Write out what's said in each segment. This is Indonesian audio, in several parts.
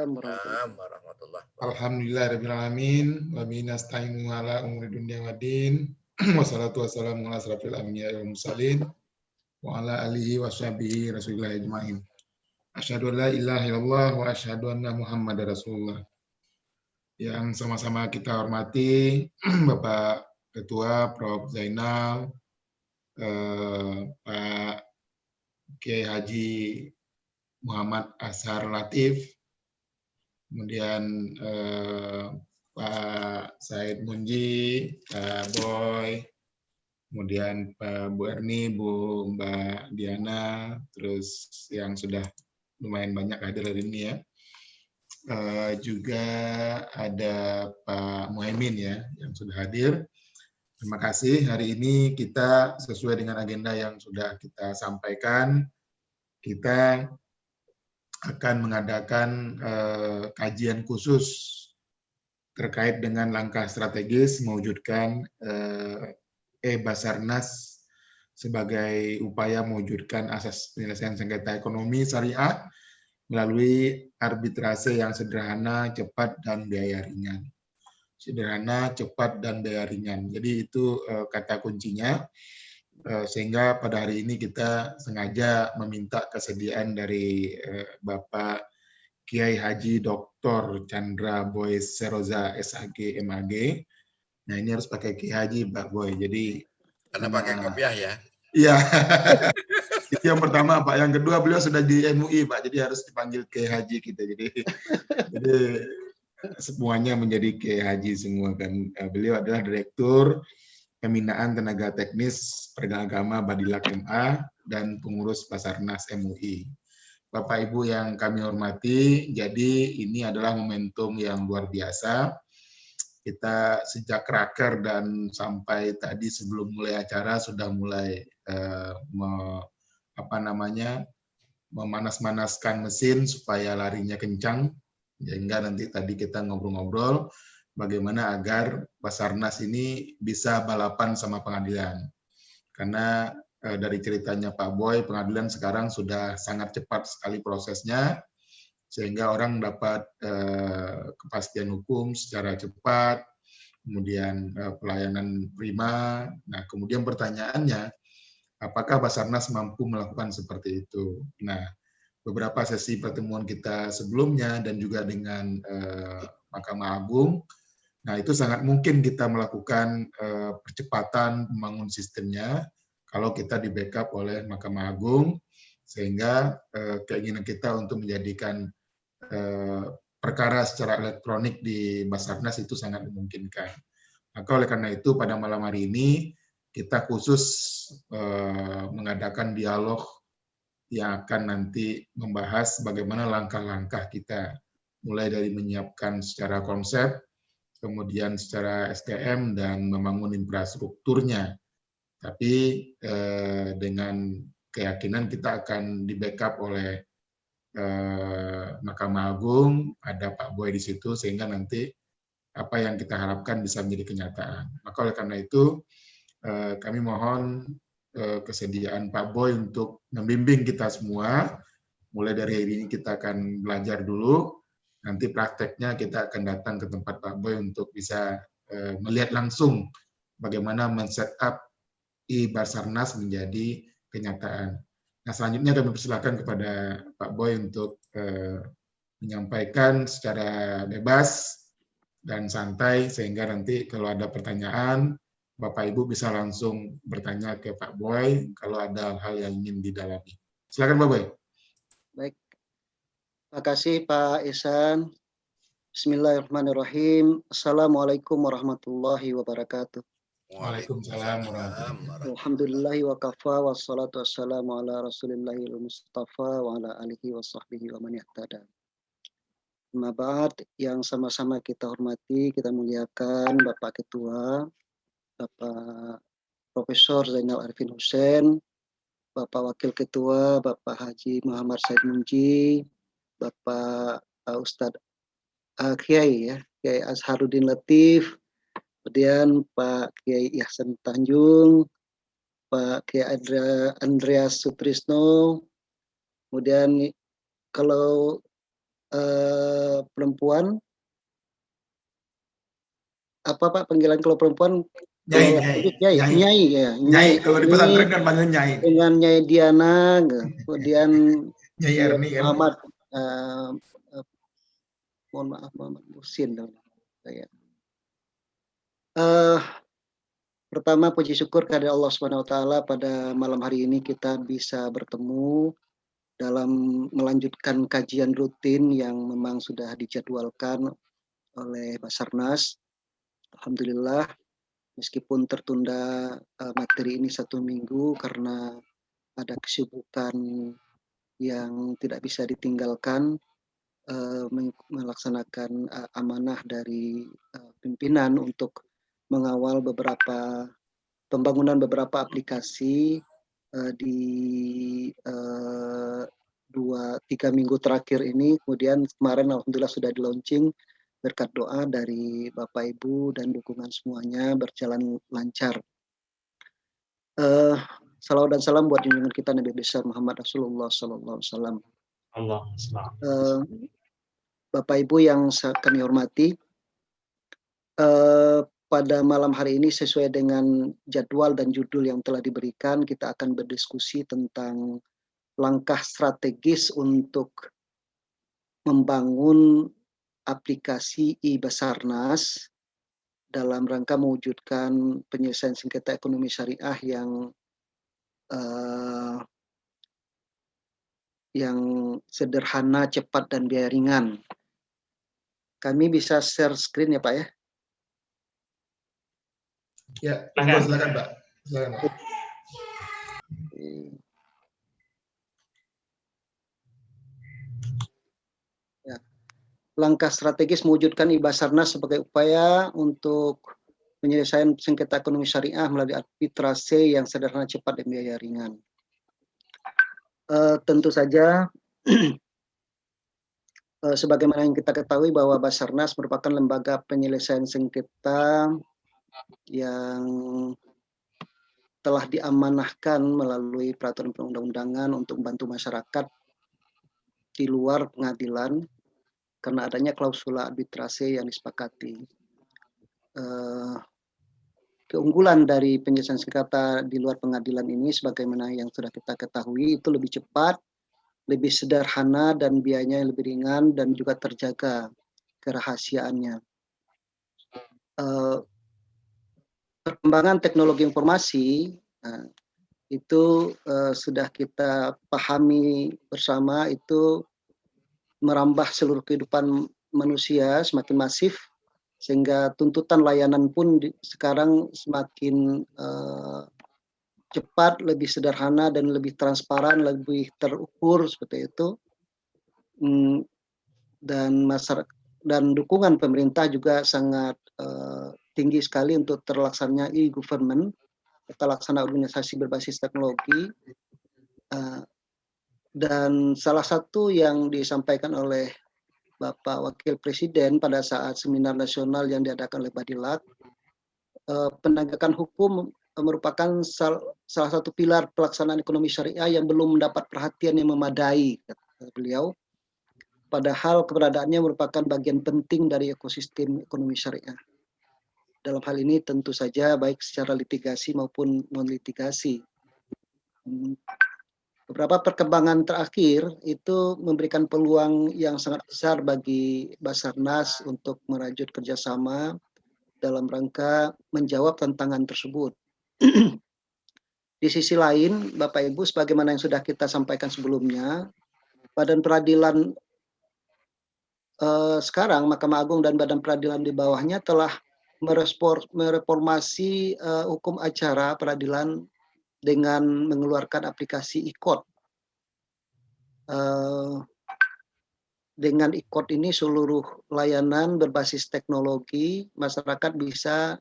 Warahmatullahi wabarakatuh. Alhamdulillahirrahmanirrahim. Wa bihi nasta'inu ala umuri dunya waddin. Wassalatu wassalamu ala asrafil anbiya'i wal mursalin wa ala alihi wa sahbihi rasulillah ajmain. Asyhadu an la ilaha illallah wa asyhadu anna Muhammadar Rasulullah. Yang sama-sama kita hormati Bapak Ketua Prof. Zainal, Pak Kiai Haji Muhammad Ashar Latif, kemudian Pak Said Munji, Pak Boy, kemudian Pak Bu Erni, Mbak Diana, terus yang sudah lumayan banyak hadir hari ini ya. Juga ada Pak Muhaimin ya yang sudah hadir. Terima kasih. Hari ini kita sesuai dengan agenda yang sudah kita sampaikan, kita akan mengadakan kajian khusus terkait dengan langkah strategis mewujudkan Basarnas sebagai upaya mewujudkan asas penyelesaian sengketa ekonomi syariah melalui arbitrase yang sederhana, cepat, dan biaya ringan. Sederhana, cepat, dan biaya ringan. Jadi itu kata kuncinya. Sehingga pada hari ini kita sengaja meminta kesediaan dari Bapak Kiai Haji Dr. Chandra Boy Seroza SAG MAG. Nah ini harus pakai Kiai Haji Pak Boy. Jadi karena pakai kopiah ya. Iya. Itu yang pertama Pak. Yang kedua beliau sudah di MUI Pak. Jadi harus dipanggil Kiai Haji kita. Jadi semuanya menjadi Kiai Haji semua kan. Beliau adalah Direktur Pembinaan Tenaga Teknis Perdagangan Agama Badilak MA dan pengurus Basarnas MUI. Bapak Ibu yang kami hormati, jadi ini adalah momentum yang luar biasa. Kita sejak raker dan sampai tadi sebelum mulai acara sudah mulai memanas-manaskan mesin supaya larinya kencang. Sehingga nanti tadi kita ngobrol-ngobrol bagaimana agar Basarnas ini bisa balapan sama pengadilan. Karena dari ceritanya Pak Boy, pengadilan sekarang sudah sangat cepat sekali prosesnya, sehingga orang dapat kepastian hukum secara cepat, kemudian pelayanan prima. Nah, kemudian pertanyaannya, apakah Basarnas mampu melakukan seperti itu? Nah, beberapa sesi pertemuan kita sebelumnya dan juga dengan Mahkamah Agung, nah itu sangat mungkin kita melakukan percepatan membangun sistemnya kalau kita di backup oleh Mahkamah Agung, sehingga keinginan kita untuk menjadikan perkara secara elektronik di Basarnas itu sangat memungkinkan. Maka oleh karena itu pada malam hari ini kita khusus mengadakan dialog yang akan nanti membahas bagaimana langkah-langkah kita, mulai dari menyiapkan secara konsep, kemudian secara SDM dan membangun infrastrukturnya. Tapi dengan keyakinan kita akan di backup oleh Mahkamah Agung, ada Pak Boy di situ, sehingga nanti apa yang kita harapkan bisa menjadi kenyataan. Maka oleh karena itu kami mohon kesediaan Pak Boy untuk membimbing kita semua. Mulai dari hari ini kita akan belajar dulu. Nanti prakteknya kita akan datang ke tempat Pak Boy untuk bisa melihat langsung bagaimana men-setup Basarnas menjadi kenyataan. Nah, selanjutnya kami persilakan kepada Pak Boy untuk menyampaikan secara bebas dan santai, sehingga nanti kalau ada pertanyaan, Bapak Ibu bisa langsung bertanya ke Pak Boy kalau ada hal yang ingin didalami. Silakan Pak Boy. Baik, terima kasih Pak Ihsan. Bismillahirrahmanirrahim. Assalamualaikum warahmatullahi wabarakatuh. Waalaikumsalam warahmatullahi wabarakatuh. Alhamdulillahi wa kafa wassalatu wassalamu ala Rasulillahil Mustafa wa ala alihi wa sahbihi wa man ihtada. Amma ba'd, yang sama-sama kita hormati, kita muliakan Bapak Ketua, Bapak Profesor Zainal Arifin Hussein, Bapak Wakil Ketua, Bapak Haji Muhammad Said Munji, Bapak Ustadz Kiai Azharuddin Latif, kemudian Pak Kiai Ihsan Tanjung, Pak Kiai Andreas Sutrisno, kemudian kalau perempuan, apa Pak panggilan kalau perempuan? Nyai, Nyai ya. Nyai kalau di ini pesantren kan panggil Nyai. dengan Nyai Diana, kemudian Nyai Erni kan. Muhammad, mohon maaf Muhammad Musin saya. Pertama puji syukur kepada Allah Subhanahu wa taala pada malam hari ini kita bisa bertemu dalam melanjutkan kajian rutin yang memang sudah dijadwalkan oleh Basarnas. Alhamdulillah meskipun tertunda materi ini 1 minggu karena ada kesibukan yang tidak bisa ditinggalkan, melaksanakan amanah dari pimpinan untuk mengawal pembangunan beberapa aplikasi di 2-3 minggu terakhir ini. Kemudian kemarin alhamdulillah sudah di-launching berkat doa dari Bapak Ibu dan dukungan semuanya berjalan lancar. Salawat dan salam buat junjungan kita Nabi besar Muhammad Rasulullah SAW. Bapak Ibu yang kami hormati, pada malam hari ini sesuai dengan jadwal dan judul yang telah diberikan, kita akan berdiskusi tentang langkah strategis untuk membangun aplikasi e-Basarnas dalam rangka mewujudkan penyelesaian sengketa ekonomi syariah yang sederhana, cepat, dan biaya ringan. Kami bisa share screen ya Pak ya? Ya, silakan Pak. Silakan Pak. Ya. Langkah strategis mewujudkan e-Basarnas sebagai upaya untuk penyelesaian sengketa ekonomi syariah melalui arbitrase yang sederhana, cepat, dan biaya ringan. Tentu saja sebagaimana yang kita ketahui bahwa Basarnas merupakan lembaga penyelesaian sengketa yang telah diamanahkan melalui peraturan perundang-undangan untuk membantu masyarakat di luar pengadilan karena adanya klausula arbitrase yang disepakati. Keunggulan dari penyelesaian sengketa di luar pengadilan ini sebagaimana yang sudah kita ketahui itu lebih cepat, lebih sederhana, dan biayanya lebih ringan dan juga terjaga kerahasiaannya. Perkembangan teknologi informasi itu sudah kita pahami bersama, itu merambah seluruh kehidupan manusia semakin masif, sehingga tuntutan layanan pun sekarang semakin cepat, lebih sederhana, dan lebih transparan, lebih terukur seperti itu. Dan dukungan pemerintah juga sangat tinggi sekali untuk terlaksananya e-government, tata laksana organisasi berbasis teknologi. Dan salah satu yang disampaikan oleh Bapak Wakil Presiden pada saat seminar nasional yang diadakan oleh Badilat, penegakan hukum merupakan salah satu pilar pelaksanaan ekonomi syariah yang belum mendapat perhatian yang memadai, kata beliau. Padahal keberadaannya merupakan bagian penting dari ekosistem ekonomi syariah. Dalam hal ini tentu saja baik secara litigasi maupun non-litigasi. Beberapa perkembangan terakhir itu memberikan peluang yang sangat besar bagi Basarnas untuk merajut kerjasama dalam rangka menjawab tantangan tersebut. Di sisi lain, Bapak Ibu, sebagaimana yang sudah kita sampaikan sebelumnya, Badan Peradilan sekarang, Mahkamah Agung dan Badan Peradilan di bawahnya telah mereformasi hukum acara peradilan dengan mengeluarkan aplikasi e-court. Dengan e-court ini seluruh layanan berbasis teknologi, masyarakat bisa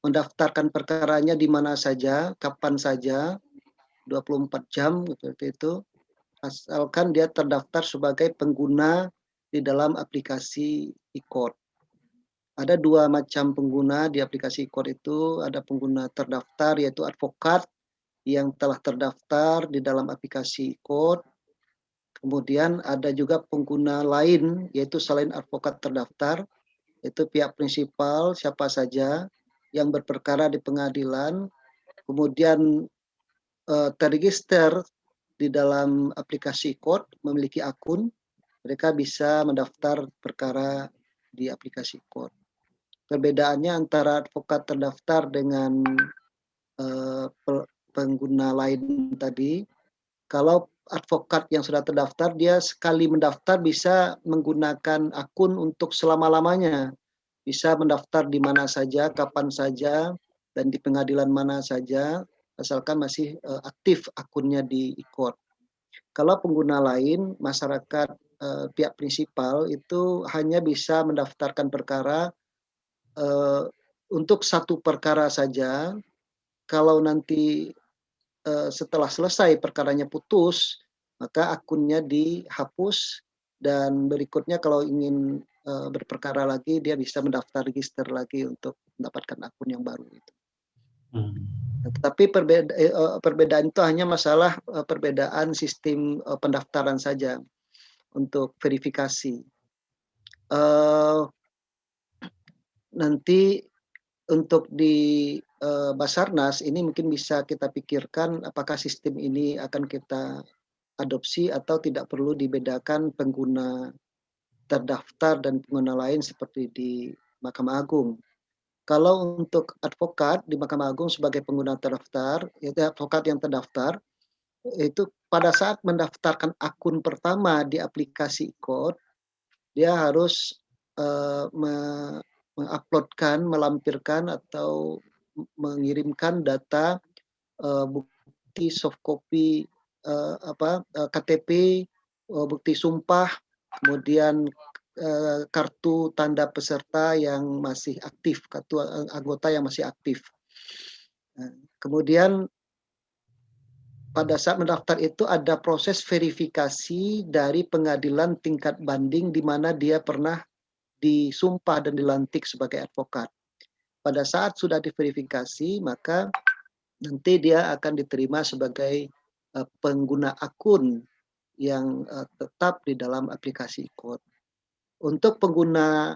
mendaftarkan perkaranya di mana saja, kapan saja, 24 jam seperti itu, asalkan dia terdaftar sebagai pengguna di dalam aplikasi e-court. Ada 2 macam pengguna di aplikasi e-court itu, ada pengguna terdaftar yaitu advokat yang telah terdaftar di dalam aplikasi e-court. Kemudian ada juga pengguna lain, yaitu selain advokat terdaftar, yaitu pihak prinsipal siapa saja yang berperkara di pengadilan, kemudian terregister di dalam aplikasi Court, memiliki akun, mereka bisa mendaftar perkara di aplikasi Court. Perbedaannya antara advokat terdaftar dengan pengguna lain tadi, kalau advokat yang sudah terdaftar, dia sekali mendaftar bisa menggunakan akun untuk selama-lamanya. Bisa mendaftar di mana saja, kapan saja, dan di pengadilan mana saja, asalkan masih aktif akunnya di e-court. Kalau pengguna lain, masyarakat pihak prinsipal itu hanya bisa mendaftarkan perkara untuk satu perkara saja. Kalau nanti setelah selesai perkaranya putus, maka akunnya dihapus dan berikutnya kalau ingin berperkara lagi, dia bisa mendaftar register lagi untuk mendapatkan akun yang baru itu. Tetapi perbedaan itu hanya masalah perbedaan sistem pendaftaran saja untuk verifikasi. Nanti untuk di Basarnas ini mungkin bisa kita pikirkan apakah sistem ini akan kita adopsi atau tidak perlu dibedakan pengguna terdaftar dan pengguna lain seperti di Mahkamah Agung. Kalau untuk advokat di Mahkamah Agung sebagai pengguna terdaftar, yaitu advokat yang terdaftar, itu pada saat mendaftarkan akun pertama di aplikasi e-court, dia harus menguploadkan, melampirkan atau mengirimkan data bukti soft copy KTP, bukti sumpah, kemudian kartu tanda peserta yang masih aktif, kartu anggota yang masih aktif. Kemudian pada saat mendaftar itu ada proses verifikasi dari pengadilan tingkat banding di mana dia pernah disumpah dan dilantik sebagai advokat. Pada saat sudah diverifikasi, maka nanti dia akan diterima sebagai pengguna akun yang tetap di dalam aplikasi e-court. Untuk pengguna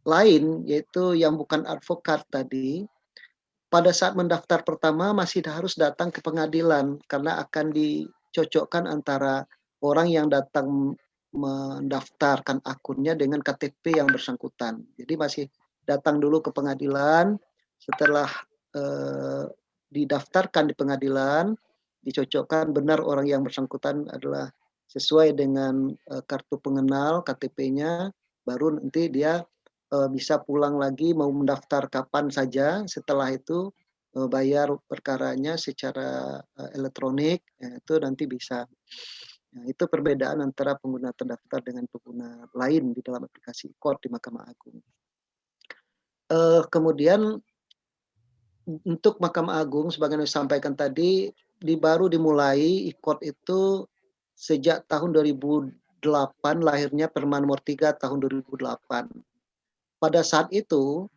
lain, yaitu yang bukan advokat tadi, pada saat mendaftar pertama masih harus datang ke pengadilan karena akan dicocokkan antara orang yang datang mendaftarkan akunnya dengan KTP yang bersangkutan. Jadi masih datang dulu ke pengadilan, setelah didaftarkan di pengadilan, dicocokkan benar orang yang bersangkutan adalah sesuai dengan kartu pengenal KTP-nya, baru nanti dia bisa pulang lagi mau mendaftar kapan saja. Setelah itu bayar perkaranya secara elektronik, itu nanti bisa. Nah, itu perbedaan antara pengguna terdaftar dengan pengguna lain di dalam aplikasi e-court di Mahkamah Agung. Kemudian untuk Mahkamah Agung, sebagaimana disampaikan tadi, baru dimulai e-court itu sejak tahun 2008, lahirnya Perma Nomor 3 tahun 2008. Pada saat itu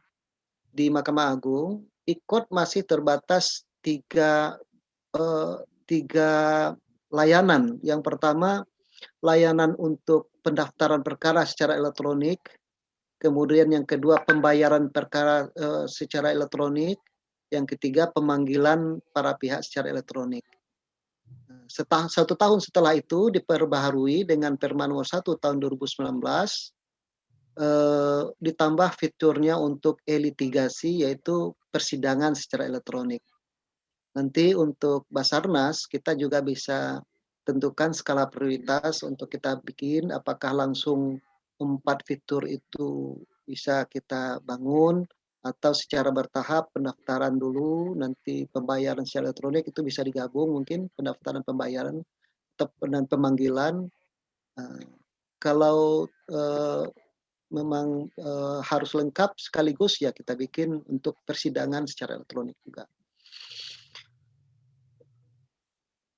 di Mahkamah Agung, e-court masih terbatas tiga layanan. Yang pertama, layanan untuk pendaftaran perkara secara elektronik. Kemudian yang kedua, pembayaran perkara secara elektronik. Yang ketiga, pemanggilan para pihak secara elektronik. Satu tahun setelah itu diperbaharui dengan Perma Nomor 1 tahun 2019, ditambah fiturnya untuk e-litigasi, yaitu persidangan secara elektronik. Nanti untuk Basarnas kita juga bisa tentukan skala prioritas untuk kita bikin, apakah langsung 4 fitur itu bisa kita bangun atau secara bertahap pendaftaran dulu, nanti pembayaran secara elektronik itu bisa digabung, mungkin pendaftaran pembayaran dan pemanggilan. Kalau memang harus lengkap sekaligus, ya kita bikin untuk persidangan secara elektronik juga.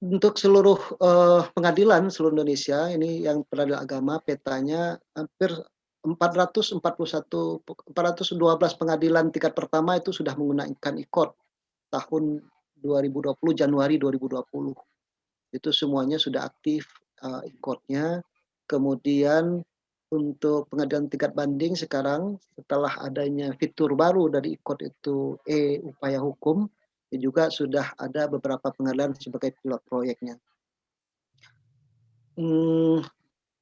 Untuk seluruh pengadilan seluruh Indonesia, ini yang peradilan agama, petanya hampir 412 pengadilan tingkat pertama itu sudah menggunakan e-court tahun 2020, Januari 2020. Itu semuanya sudah aktif ikutnya. Kemudian untuk pengadilan tingkat banding sekarang setelah adanya fitur baru dari ikut itu upaya hukum, juga sudah ada beberapa pengadilan sebagai pilot proyeknya.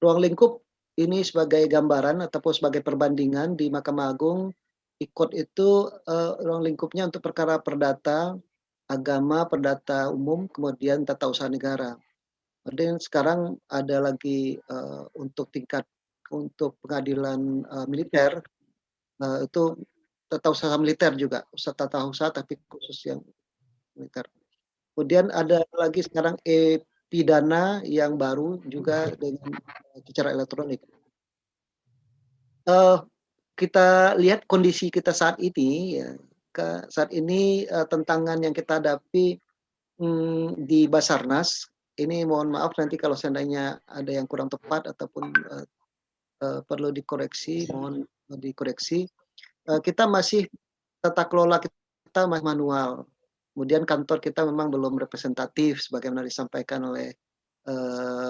Ruang lingkup ini sebagai gambaran ataupun sebagai perbandingan di Mahkamah Agung, ikut itu ruang lingkupnya untuk perkara perdata, agama, perdata umum, kemudian tata usaha negara. Kemudian sekarang ada lagi untuk pengadilan militer, itu tata usaha militer juga, tata usaha tapi khusus yang militer. Kemudian ada lagi sekarang pidana yang baru juga dengan secara elektronik. Kita lihat kondisi kita saat ini ya, saat ini tantangan yang kita hadapi di Basarnas, ini mohon maaf nanti kalau seandainya ada yang kurang tepat ataupun perlu dikoreksi, mohon dikoreksi. Kita masih tata kelola kita masih manual. Kemudian kantor kita memang belum representatif sebagaimana disampaikan oleh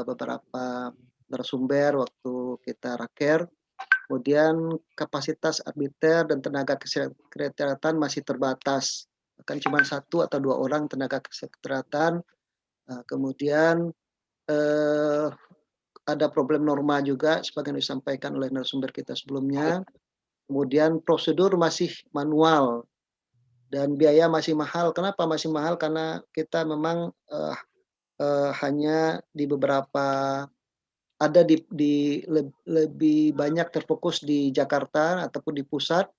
beberapa narasumber waktu kita raker. Kemudian kapasitas arbiter dan tenaga kesekretariatan masih terbatas. Bahkan cuma 1 atau 2 orang tenaga kesekretariatan. Kemudian ada problem norma juga sebagaimana disampaikan oleh narasumber kita sebelumnya. Kemudian prosedur masih manual dan biaya masih mahal. Kenapa masih mahal? Karena kita memang hanya di beberapa ada lebih banyak terfokus di Jakarta ataupun di pusat,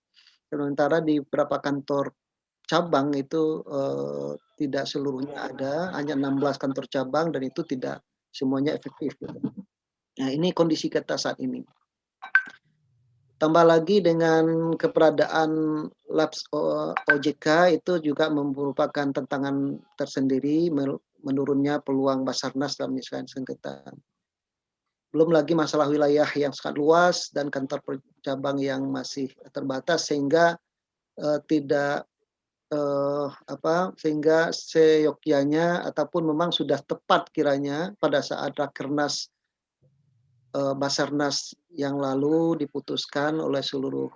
sementara di beberapa kantor cabang itu tidak seluruhnya ada, hanya 16 kantor cabang dan itu tidak semuanya efektif. Nah, ini kondisi kita saat ini. Tambah lagi dengan keberadaan Labs OJK itu juga merupakan tantangan tersendiri, menurunnya peluang Basarnas dalam penyelesaian sengketa. Belum lagi masalah wilayah yang sangat luas dan kantor cabang yang masih terbatas sehingga sehingga seyogyanya ataupun memang sudah tepat kiranya pada saat Rakernas Basarnas yang lalu diputuskan oleh seluruh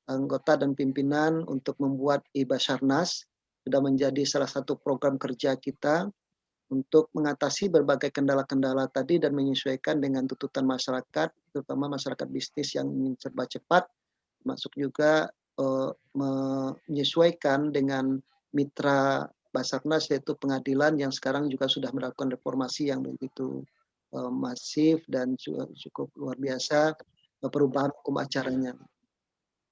anggota dan pimpinan untuk membuat Basarnas, sudah menjadi salah satu program kerja kita untuk mengatasi berbagai kendala-kendala tadi dan menyesuaikan dengan tuntutan masyarakat, terutama masyarakat bisnis yang ingin serba cepat, masuk juga menyesuaikan dengan mitra Basarnas yaitu pengadilan yang sekarang juga sudah melakukan reformasi yang begitu masif dan cukup luar biasa perubahan hukum acaranya.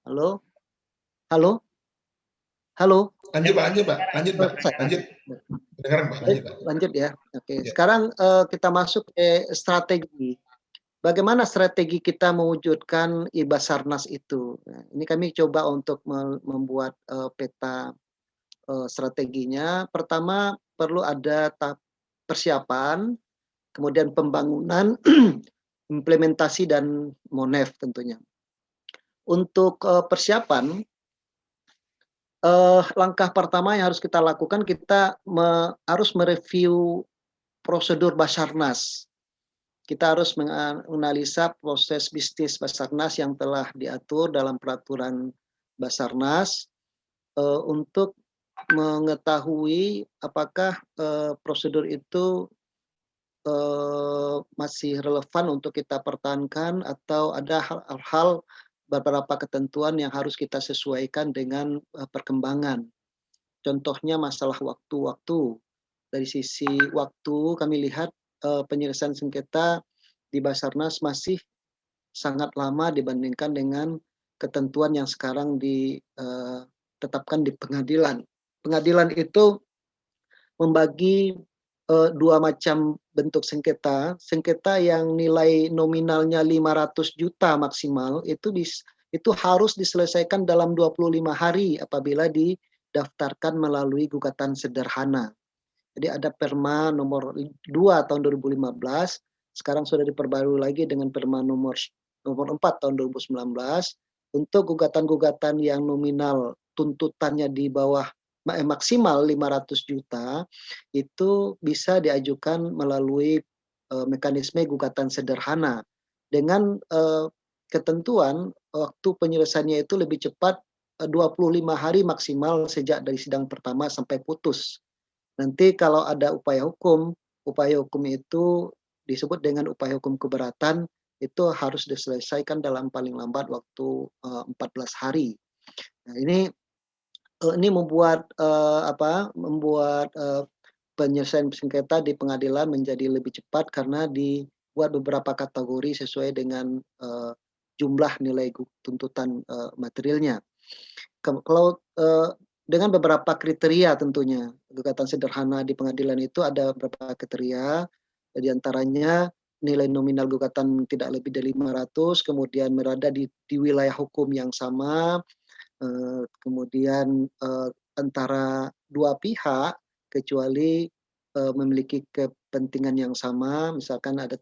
Halo? Halo? Halo? Lanjut Pak. Lanjut. Dengaran Pak, lanjut Pak. Lanjut ya. Oke. Sekarang kita masuk ke strategi. Bagaimana strategi kita mewujudkan Basarnas itu? Nah, ini kami coba untuk membuat peta strateginya. Pertama perlu ada persiapan, kemudian pembangunan, implementasi dan monef tentunya. Untuk persiapan, langkah pertama yang harus kita lakukan, kita harus mereview prosedur Basarnas. Kita harus menganalisa proses bisnis Basarnas yang telah diatur dalam peraturan Basarnas untuk mengetahui apakah prosedur itu masih relevan untuk kita pertahankan atau ada hal-hal beberapa ketentuan yang harus kita sesuaikan dengan perkembangan. Contohnya masalah waktu-waktu. Dari sisi waktu kami lihat penyelesaian sengketa di Basarnas masih sangat lama dibandingkan dengan ketentuan yang sekarang ditetapkan di pengadilan. Pengadilan itu membagi 2 macam bentuk sengketa. Sengketa yang nilai nominalnya 500 juta maksimal itu harus diselesaikan dalam 25 hari apabila didaftarkan melalui gugatan sederhana. Jadi ada Perma nomor 2 tahun 2015, sekarang sudah diperbarui lagi dengan Perma nomor 4 tahun 2019 untuk gugatan-gugatan yang nominal tuntutannya di bawah maksimal 500 juta itu bisa diajukan melalui mekanisme gugatan sederhana dengan ketentuan waktu penyelesaiannya itu lebih cepat 25 hari maksimal sejak dari sidang pertama sampai putus. Nanti kalau ada upaya hukum itu disebut dengan upaya hukum keberatan, itu harus diselesaikan dalam paling lambat waktu 14 hari. Nah, ini membuat penyelesaian sengketa di pengadilan menjadi lebih cepat karena dibuat beberapa kategori sesuai dengan jumlah nilai tuntutan materialnya. Kalau dengan beberapa kriteria tentunya, gugatan sederhana di pengadilan itu ada beberapa kriteria, di antaranya nilai nominal gugatan tidak lebih dari 500, kemudian berada di wilayah hukum yang sama, kemudian antara dua pihak kecuali memiliki kepentingan yang sama, misalkan ada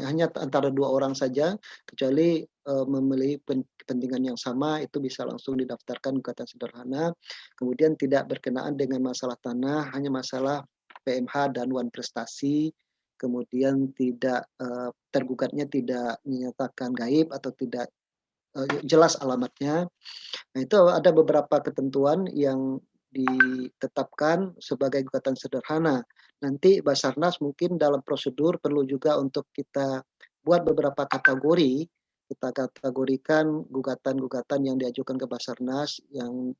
hanya antara 2 orang saja, kecuali memiliki kepentingan yang sama, itu bisa langsung didaftarkan gugatan sederhana. Kemudian tidak berkenaan dengan masalah tanah, hanya masalah PMH dan wan prestasi. Kemudian tergugatnya tidak menyatakan gaib atau tidak jelas alamatnya. Nah, itu ada beberapa ketentuan yang ditetapkan sebagai gugatan sederhana. Nanti Basarnas mungkin dalam prosedur perlu juga untuk kita buat beberapa kategori. Kita kategorikan gugatan-gugatan yang diajukan ke Basarnas yang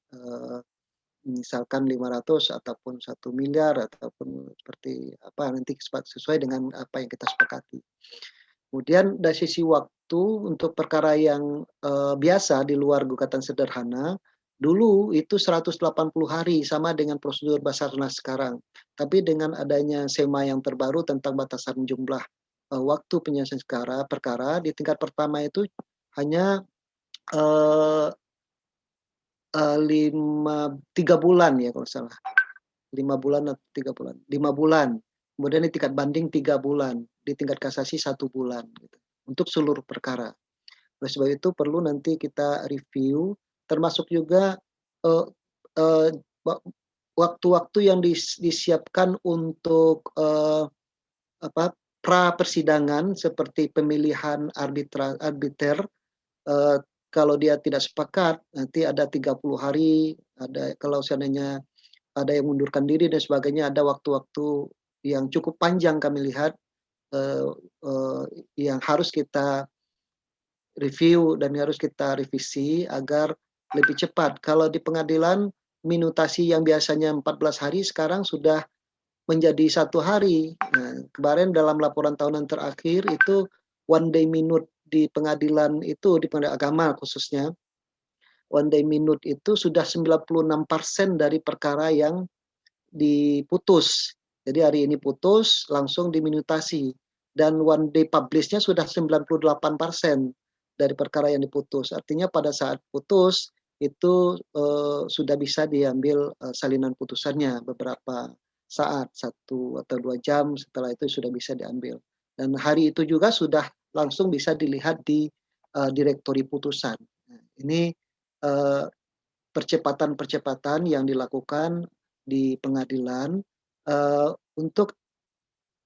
misalkan 500 ataupun 1 miliar ataupun seperti apa nanti sesuai dengan apa yang kita sepakati. Kemudian dari sisi waktu untuk perkara yang biasa di luar gugatan sederhana, dulu itu 180 hari sama dengan prosedur Basarnas sekarang. Tapi dengan adanya SEMA yang terbaru tentang batasan jumlah waktu penyelesaian perkara di tingkat pertama itu hanya 3 bulan ya kalau salah. 5 bulan atau 3 bulan. 5 bulan. Kemudian di tingkat banding 3 bulan, di tingkat kasasi 1 bulan gitu, untuk seluruh perkara. Oleh sebab itu perlu nanti kita review, termasuk juga eh, eh, waktu-waktu yang disiapkan untuk pra persidangan seperti pemilihan arbiter. Kalau dia tidak sepakat nanti ada 30 hari, ada kalau seandainya ada yang mundurkan diri dan sebagainya, ada waktu-waktu yang cukup panjang kami lihat yang harus kita review dan harus kita revisi agar lebih cepat. Kalau di pengadilan minutasi yang biasanya 14 hari sekarang sudah menjadi 1 hari. Nah, kemarin dalam laporan tahunan terakhir itu one day minute di pengadilan itu, di pengadilan agama khususnya, one day minute itu sudah 96% dari perkara yang diputus. Jadi hari ini putus, langsung diminutasi. Dan one day publish-nya sudah 98% dari perkara yang diputus. Artinya pada saat putus, itu sudah bisa diambil salinan putusannya beberapa saat, 1 atau 2 jam setelah itu sudah bisa diambil. Dan hari itu juga sudah langsung bisa dilihat di direktori putusan. Nah, ini percepatan-percepatan yang dilakukan di pengadilan untuk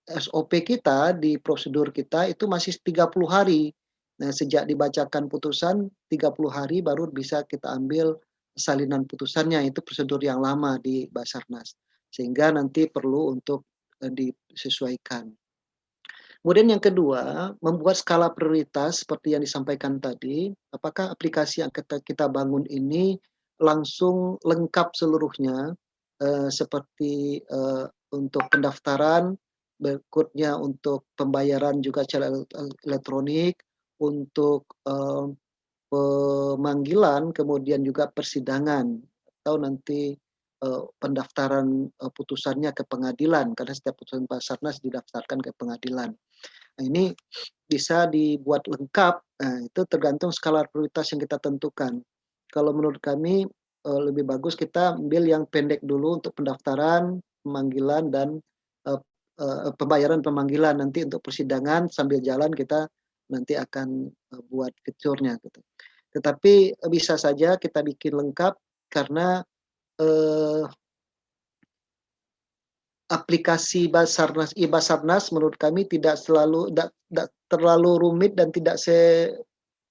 SOP kita di prosedur kita itu masih 30 hari. Nah, sejak dibacakan putusan 30 hari baru bisa kita ambil salinan putusannya, itu prosedur yang lama di Basarnas. Sehingga nanti perlu untuk disesuaikan. Kemudian yang kedua, membuat skala prioritas seperti yang disampaikan tadi, apakah aplikasi yang kita bangun ini langsung lengkap seluruhnya, seperti untuk pendaftaran, berikutnya untuk pembayaran juga secara elektronik, untuk pemanggilan, kemudian juga persidangan, atau nanti pendaftaran putusannya ke pengadilan, karena setiap putusan Basarnas didaftarkan ke pengadilan. Nah, ini bisa dibuat lengkap, nah, itu tergantung skala prioritas yang kita tentukan. Kalau menurut kami lebih bagus kita ambil yang pendek dulu untuk pendaftaran, pemanggilan, dan pembayaran pemanggilan. Nanti untuk persidangan sambil jalan kita nanti akan buat fiturnya gitu. Tetapi bisa saja kita bikin lengkap karena aplikasi Basarnas menurut kami tidak terlalu rumit dan tidak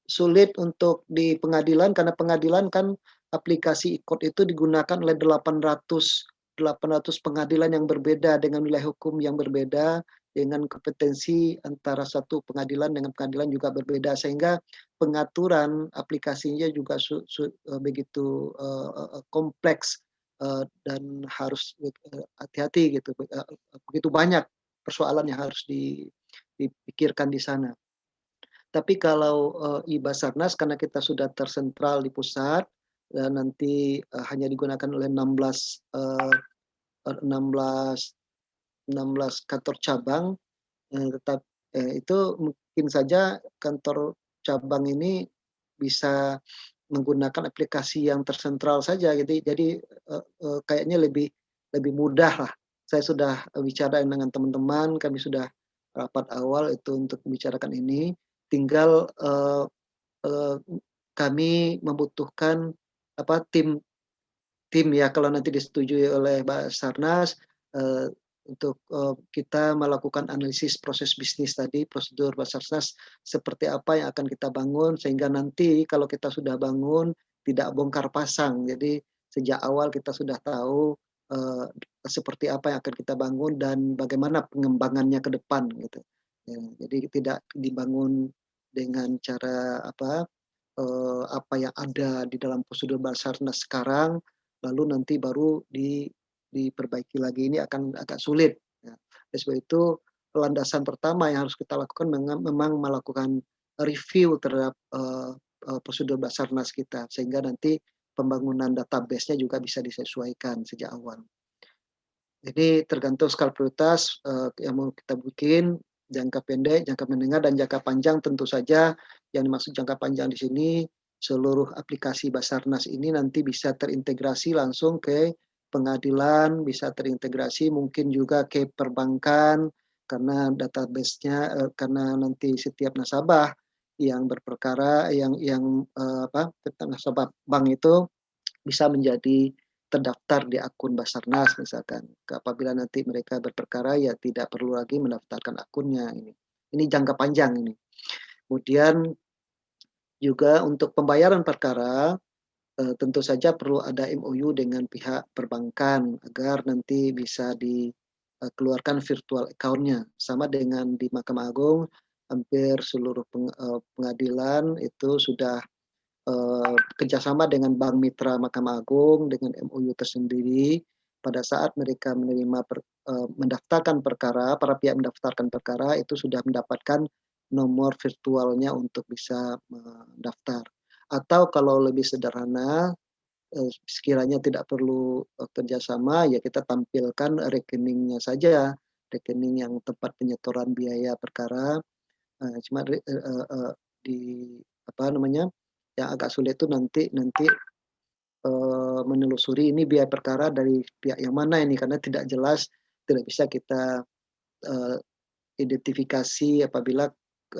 sulit untuk di pengadilan, karena pengadilan kan aplikasi e-court itu digunakan oleh 800 pengadilan yang berbeda dengan wilayah hukum yang berbeda, dengan kompetensi antara satu pengadilan dengan pengadilan juga berbeda, sehingga pengaturan aplikasinya juga begitu kompleks, dan harus hati-hati gitu, begitu banyak persoalan yang harus dipikirkan di sana. Tapi kalau, e-Basarnas karena kita sudah tersentral di pusat, dan nanti, hanya digunakan oleh 16 kantor cabang, tetap itu mungkin saja kantor cabang ini bisa menggunakan aplikasi yang tersentral saja. Jadi, kayaknya lebih lebih mudah lah. Saya sudah, bicara dengan teman-teman, kami sudah rapat awal itu untuk membicarakan ini. Tinggal, eee, kami membutuhkan tim tim ya kalau nanti disetujui oleh Basarnas, untuk, kita melakukan analisis proses bisnis tadi, prosedur Basarnas seperti apa yang akan kita bangun, sehingga nanti kalau kita sudah bangun tidak bongkar pasang. Jadi sejak awal kita sudah tahu, eee, seperti apa yang akan kita bangun dan bagaimana pengembangannya ke depan gitu. Ya, jadi tidak dibangun dengan cara apa yang ada di dalam prosedur Basarnas sekarang, lalu nanti baru diperbaiki lagi, ini akan agak sulit, ya. Oleh sebab itu, landasan pertama yang harus kita lakukan memang melakukan review terhadap, prosedur Basarnas kita, sehingga nanti pembangunan database-nya juga bisa disesuaikan sejak awal. Jadi tergantung skala prioritas, yang mau kita bikin, jangka pendek, jangka menengah, dan jangka panjang. Tentu saja yang dimaksud jangka panjang di sini, seluruh aplikasi Basarnas ini nanti bisa terintegrasi langsung ke pengadilan, bisa terintegrasi mungkin juga ke perbankan, karena database-nya, karena nanti setiap nasabah yang berperkara, nasabah bank itu bisa menjadi terdaftar di akun Basarnas misalkan. Apabila nanti mereka berperkara ya tidak perlu lagi mendaftarkan akunnya ini. Ini jangka panjang ini. Kemudian juga untuk pembayaran perkara, tentu saja perlu ada MOU dengan pihak perbankan agar nanti bisa dikeluarkan virtual account-nya. Sama dengan di Mahkamah Agung, hampir seluruh pengadilan itu sudah kerjasama dengan bank mitra Mahkamah Agung dengan MOU tersendiri. Pada saat mereka mendaftarkan perkara, para pihak mendaftarkan perkara itu sudah mendapatkan nomor virtualnya untuk bisa mendaftar. Atau kalau lebih sederhana, sekiranya tidak perlu, kerjasama, ya kita tampilkan rekeningnya saja, rekening yang tempat penyetoran biaya perkara, cuma di apa namanya, yang agak sulit itu nanti nanti, menelusuri ini biaya perkara dari pihak yang mana ini, karena tidak jelas, tidak bisa kita, eee, identifikasi apabila,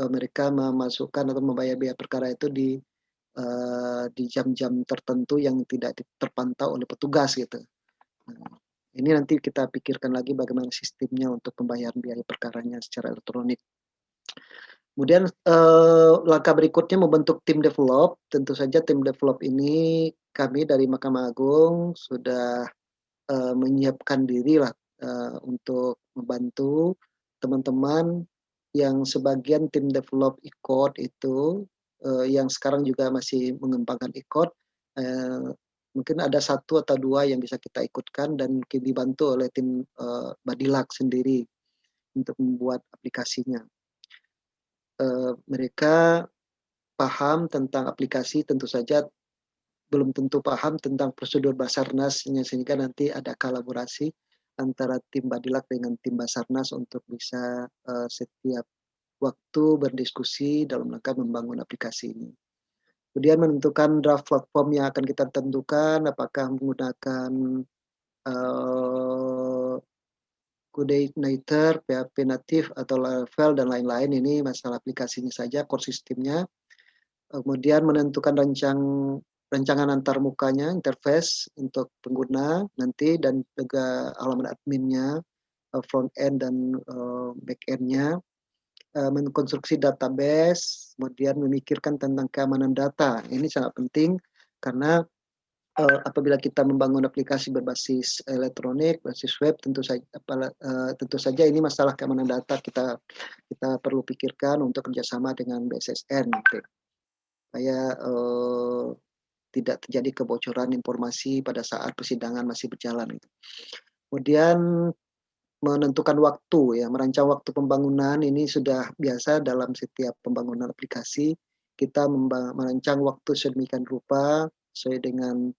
mereka memasukkan atau membayar biaya perkara itu di jam-jam tertentu yang tidak terpantau oleh petugas gitu. Nah, ini nanti kita pikirkan lagi bagaimana sistemnya untuk pembayaran biaya perkaranya secara elektronik. Kemudian, langkah berikutnya membentuk tim develop. Tentu saja tim develop ini kami dari Mahkamah Agung sudah, menyiapkan dirilah, untuk membantu teman-teman yang sebagian tim develop e-court itu, yang sekarang juga masih mengembangkan e-court, mungkin ada satu atau 2 yang bisa kita ikutkan dan mungkin dibantu oleh tim, Badilak sendiri untuk membuat aplikasinya. Mereka paham tentang aplikasi, tentu saja belum tentu paham tentang prosedur Basarnasnya, sehingga nanti ada kolaborasi antara tim Badilak dengan tim Basarnas untuk bisa, setiap waktu berdiskusi dalam rangka membangun aplikasi ini. Kemudian menentukan draft platform yang akan kita tentukan, apakah menggunakan, eee, Coordinator, PHP natif atau Laravel dan lain-lain, ini masalah aplikasinya saja, core system-nya. Kemudian menentukan rancangan antarmukanya, interface untuk pengguna nanti dan juga halaman adminnya. front end dan back end-nya, mengkonstruksi database, kemudian memikirkan tentang keamanan data. Ini sangat penting karena apabila kita membangun aplikasi berbasis elektronik, berbasis web, tentu saja ini masalah keamanan data kita perlu pikirkan untuk kerjasama dengan BSSN, gitu. Supaya tidak terjadi kebocoran informasi pada saat persidangan masih berjalan. Gitu. Kemudian menentukan waktu ya, merancang waktu pembangunan ini sudah biasa dalam setiap pembangunan aplikasi. Kita merancang waktu sedemikian rupa sesuai dengan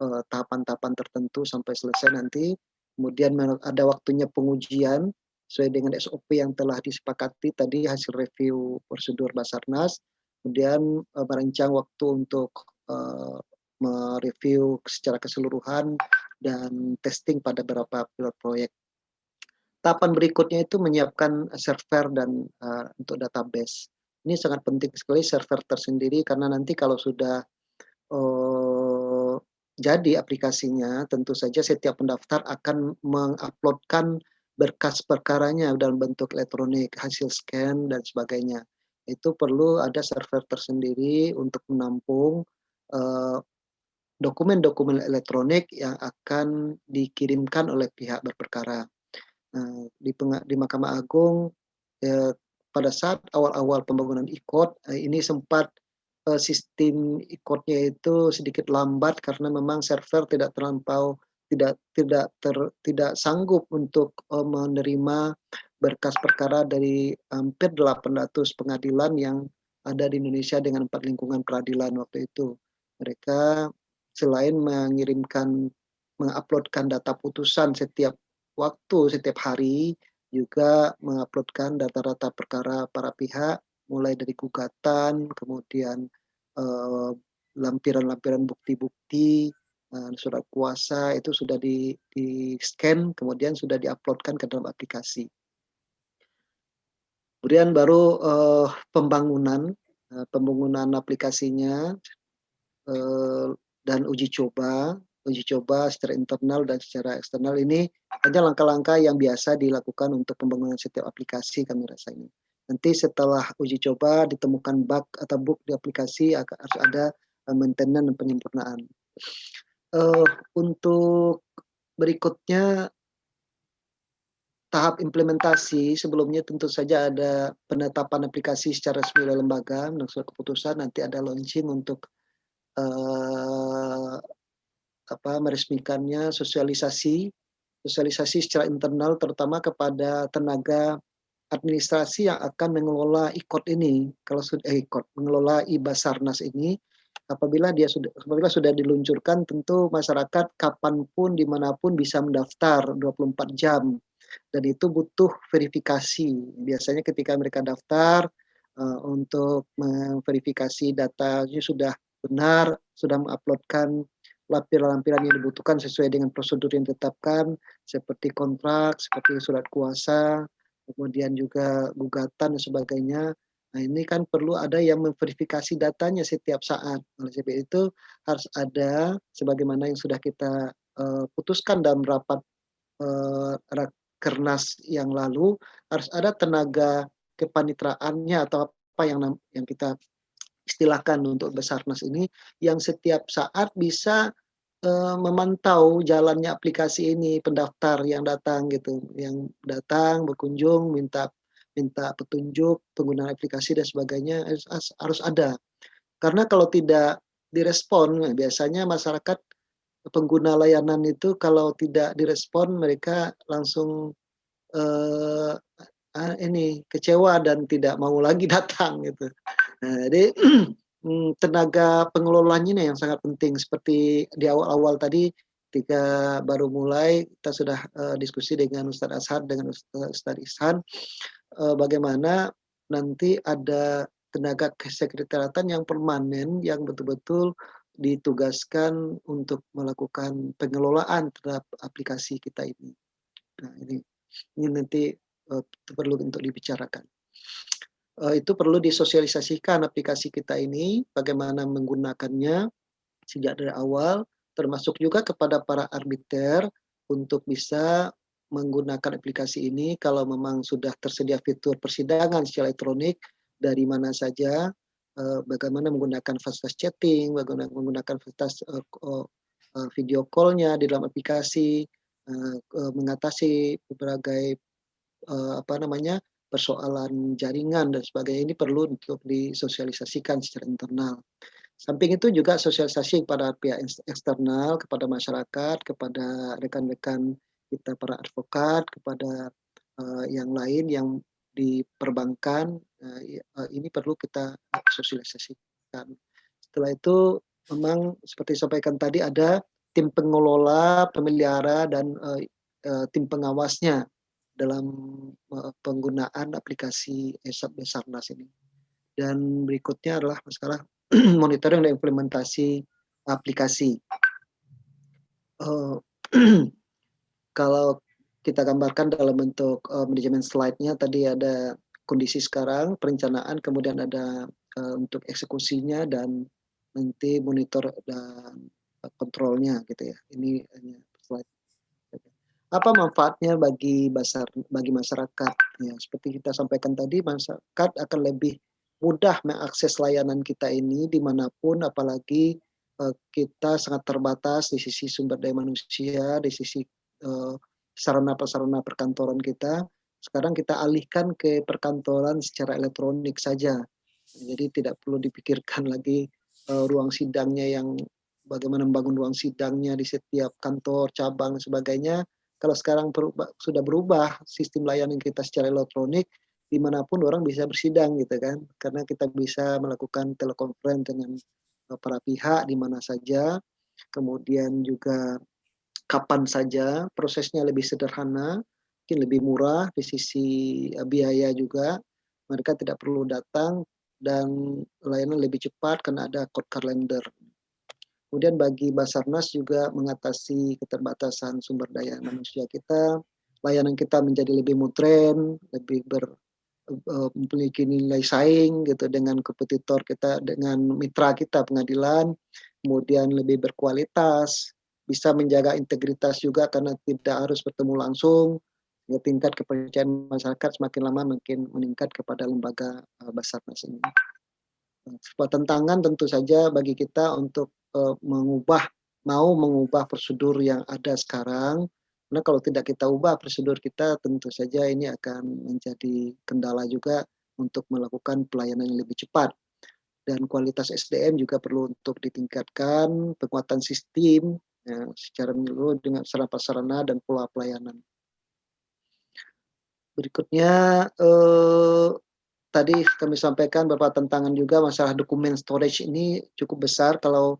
tahapan-tahapan tertentu sampai selesai nanti. Kemudian ada waktunya pengujian sesuai dengan SOP yang telah disepakati tadi hasil review prosedur Basarnas. Kemudian merancang waktu untuk mereview secara keseluruhan dan testing pada beberapa pilot proyek. Tahapan berikutnya itu menyiapkan server dan untuk database. Ini sangat penting sekali server tersendiri karena nanti kalau sudah jadi aplikasinya, tentu saja setiap pendaftar akan menguploadkan berkas perkaranya dalam bentuk elektronik, hasil scan dan sebagainya. Itu perlu ada server tersendiri untuk menampung dokumen-dokumen elektronik yang akan dikirimkan oleh pihak berperkara. Di Mahkamah Agung pada saat awal-awal pembangunan IKOD ini sempat sistem IKOD-nya itu sedikit lambat karena memang server tidak terlampau tidak sanggup untuk menerima berkas perkara dari hampir 800 pengadilan yang ada di Indonesia dengan 4 lingkungan peradilan waktu itu. Mereka selain menguploadkan data putusan setiap waktu, setiap hari, juga menguploadkan data-data perkara para pihak, mulai dari gugatan, kemudian lampiran-lampiran bukti-bukti, surat kuasa, itu sudah di-scan, kemudian sudah diuploadkan ke dalam aplikasi. Kemudian baru pembangunan aplikasinya dan uji coba secara internal dan secara eksternal ini hanya langkah-langkah yang biasa dilakukan untuk pembangunan setiap aplikasi kami rasa ini. Nanti setelah uji coba ditemukan bug atau bug di aplikasi harus ada maintenance dan penyempurnaan. Untuk berikutnya tahap implementasi sebelumnya tentu saja ada penetapan aplikasi secara resmi oleh lembaga, surat keputusan, nanti ada launching untuk meresmikannya, sosialisasi secara internal terutama kepada tenaga administrasi yang akan mengelola IKOD ini. Kalau sudah mengelola Basarnas ini, apabila sudah diluncurkan, tentu masyarakat kapanpun dimanapun bisa mendaftar 24 jam dan itu butuh verifikasi. Biasanya ketika mereka daftar untuk memverifikasi datanya sudah benar, sudah menguploadkan lampiran-lampiran yang dibutuhkan sesuai dengan prosedur yang ditetapkan, seperti kontrak, seperti surat kuasa, kemudian juga gugatan dan sebagainya. Nah, ini kan perlu ada yang memverifikasi datanya setiap saat. Oleh sebab itu harus ada, sebagaimana yang sudah kita putuskan dalam rapat Rakernas yang lalu, harus ada tenaga kepanitraannya atau apa yang kita istilahkan untuk Basarnas ini, yang setiap saat bisa memantau jalannya aplikasi ini, pendaftar yang datang gitu, yang datang berkunjung minta petunjuk penggunaan aplikasi dan sebagainya harus ada. Karena kalau tidak direspon, biasanya masyarakat pengguna layanan itu kalau tidak direspon mereka langsung kecewa dan tidak mau lagi datang gitu. Nah, jadi tenaga pengelolanya ini yang sangat penting. Seperti di awal-awal tadi ketika baru mulai kita sudah diskusi dengan Ustadz Ashad dengan Ustadz Ihsan bagaimana nanti ada tenaga kesekretariatan yang permanen yang betul-betul ditugaskan untuk melakukan pengelolaan terhadap aplikasi kita ini. Nah, ini nanti perlu untuk dibicarakan. Itu perlu disosialisasikan aplikasi kita ini, bagaimana menggunakannya sejak dari awal, termasuk juga kepada para arbiter untuk bisa menggunakan aplikasi ini kalau memang sudah tersedia fitur persidangan secara elektronik dari mana saja, bagaimana menggunakan fasilitas chatting, bagaimana menggunakan fasilitas, video call-nya di dalam aplikasi, mengatasi berbagai, apa namanya, persoalan jaringan dan sebagainya ini perlu untuk disosialisasikan secara internal. Samping itu juga sosialisasi kepada pihak eksternal, kepada masyarakat, kepada rekan-rekan kita para advokat, kepada, yang lain yang di perbankan, ini perlu kita sosialisasikan. Setelah itu memang seperti disampaikan tadi ada tim pengelola, pemelihara, dan, tim pengawasnya dalam, penggunaan aplikasi Basarnas ini. Dan berikutnya adalah masalah monitoring dan implementasi aplikasi. Kalau kita gambarkan dalam bentuk, manajemen slide-nya tadi ada kondisi sekarang, perencanaan, kemudian ada, untuk eksekusinya dan nanti monitor dan, kontrolnya gitu ya. Ini hanya slide. Apa manfaatnya bagi masyarakat? Ya, seperti kita sampaikan tadi, masyarakat akan lebih mudah mengakses layanan kita ini dimanapun, apalagi kita sangat terbatas di sisi sumber daya manusia, di sisi sarana-prasarana perkantoran kita. Sekarang kita alihkan ke perkantoran secara elektronik saja. Jadi tidak perlu dipikirkan lagi ruang sidangnya yang bagaimana membangun ruang sidangnya di setiap kantor, cabang, dan sebagainya. Kalau sekarang sudah berubah sistem layanan kita secara elektronik, dimanapun orang bisa bersidang gitu kan, karena kita bisa melakukan telekonferensi dengan para pihak di mana saja, kemudian juga kapan saja, prosesnya lebih sederhana, mungkin lebih murah di sisi biaya juga, mereka tidak perlu datang dan layanan lebih cepat karena ada code calendar. Kemudian bagi Basarnas juga mengatasi keterbatasan sumber daya manusia kita, layanan kita menjadi lebih modern, lebih memiliki nilai saing gitu dengan kompetitor kita, dengan mitra kita pengadilan, kemudian lebih berkualitas, bisa menjaga integritas juga karena tidak harus bertemu langsung, sehingga tingkat kepercayaan masyarakat semakin lama makin meningkat kepada lembaga Basarnas ini. Sebuah tantangan tentu saja bagi kita untuk mau mengubah prosedur yang ada sekarang, karena kalau tidak kita ubah prosedur kita tentu saja ini akan menjadi kendala juga untuk melakukan pelayanan yang lebih cepat. Dan kualitas SDM juga perlu untuk ditingkatkan, penguatan sistem ya, secara menyeluruh dengan sarana-prasarana dan pola pelayanan. Berikutnya tadi kami sampaikan beberapa tantangan juga masalah dokumen storage ini cukup besar kalau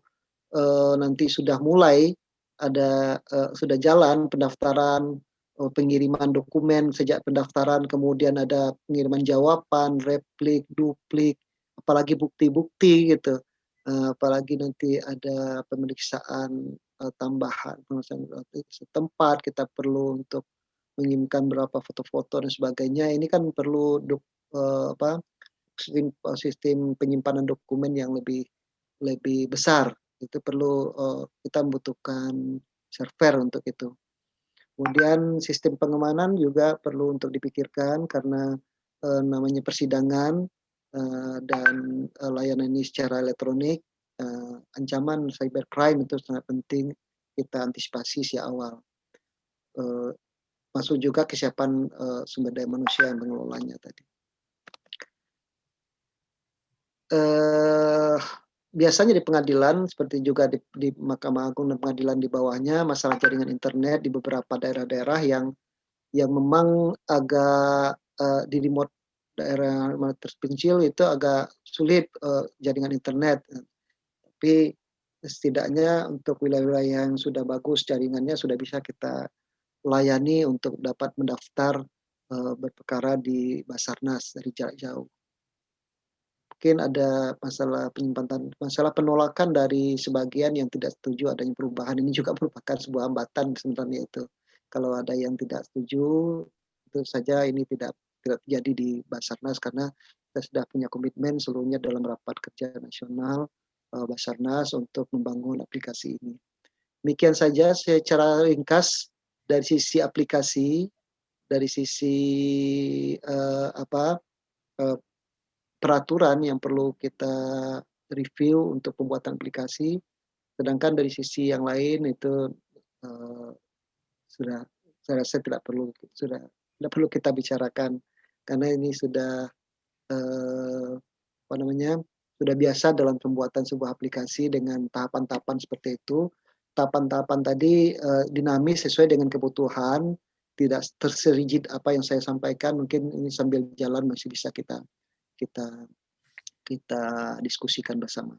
nanti sudah mulai ada, sudah jalan pendaftaran, pengiriman dokumen sejak pendaftaran, kemudian ada pengiriman jawaban, replik, duplik, apalagi bukti-bukti gitu, apalagi nanti ada pemeriksaan, tambahan pemeriksaan setempat, kita perlu untuk mengirimkan berapa foto-foto dan sebagainya. Ini kan perlu sistem penyimpanan dokumen yang lebih lebih besar. Itu perlu, kita membutuhkan server untuk itu. Kemudian sistem pengamanan juga perlu untuk dipikirkan karena, namanya persidangan, dan, layanan ini secara elektronik, ancaman cybercrime itu sangat penting kita antisipasi sejak awal. Masuk juga kesiapan, sumber daya manusia yang mengelolanya tadi. Biasanya di pengadilan seperti juga di Mahkamah Agung dan pengadilan di bawahnya, masalah jaringan internet di beberapa daerah-daerah yang memang agak, di remote daerah terpencil itu agak sulit, jaringan internet. Tapi setidaknya untuk wilayah-wilayah yang sudah bagus jaringannya sudah bisa kita layani untuk dapat mendaftar, berperkara di Basarnas dari jarak jauh. Mungkin ada masalah penolakan dari sebagian yang tidak setuju adanya perubahan, ini juga merupakan sebuah hambatan sebenarnya itu. Kalau ada yang tidak setuju, tentu saja ini tidak terjadi di Basarnas karena kita sudah punya komitmen seluruhnya dalam rapat kerja nasional, Basarnas untuk membangun aplikasi ini. Demikian saja secara ringkas, dari sisi aplikasi, dari sisi peraturan yang perlu kita review untuk pembuatan aplikasi, sedangkan dari sisi yang lain itu eee, sudah saya rasa tidak perlu kita bicarakan karena ini sudah apa namanya, sudah biasa dalam pembuatan sebuah aplikasi dengan tahapan-tahapan seperti itu. Tahapan-tahapan tadi, dinamis sesuai dengan kebutuhan, tidak serigid apa yang saya sampaikan, mungkin ini sambil jalan masih bisa kita kita diskusikan bersama.